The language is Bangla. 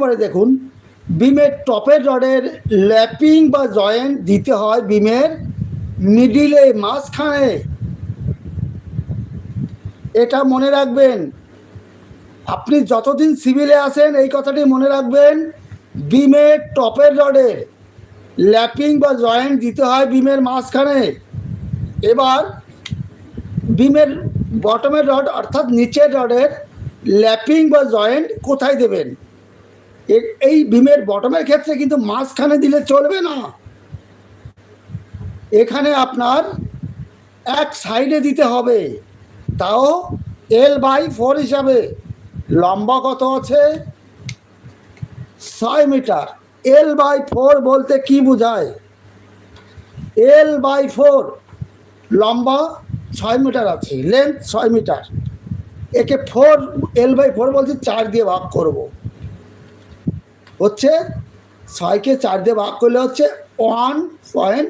পরে দেখুন বিমের টপের রডের ল্যাপিং বা জয়েন্ট দিতে হয় বিমের মিডিলে, মাঝখানে। এটা মনে রাখবেন, আপনি যতদিন সিভিলে আসেন এই কথাটি মনে রাখবেন, বিমের টপের রডের ল্যাপিং বা জয়েন্ট দিতে হয় বিমের মাঝখানে। এবার বিমের বটমের রড অর্থাৎ নিচের রডের ল্যাপিং বা জয়েন্ট কোথায় দেবেন? এই বিমের বটমের ক্ষেত্রে কিন্তু মাঝখানে দিলে চলবে না, এখানে আপনার এক সাইডে দিতে হবে, তাও L/4 হিসাবে। লম্বা কত আছে? 6 মিটার। L/4 বলতে কি বোঝায়? L/4 লম্বা 6 মিটার আছে, লেন্থ 6 মিটার, একে L/4 বলছি 4 দিয়ে ভাগ করব, হচ্ছে 6কে 4 দিয়ে ভাগ করলে হচ্ছে 1.4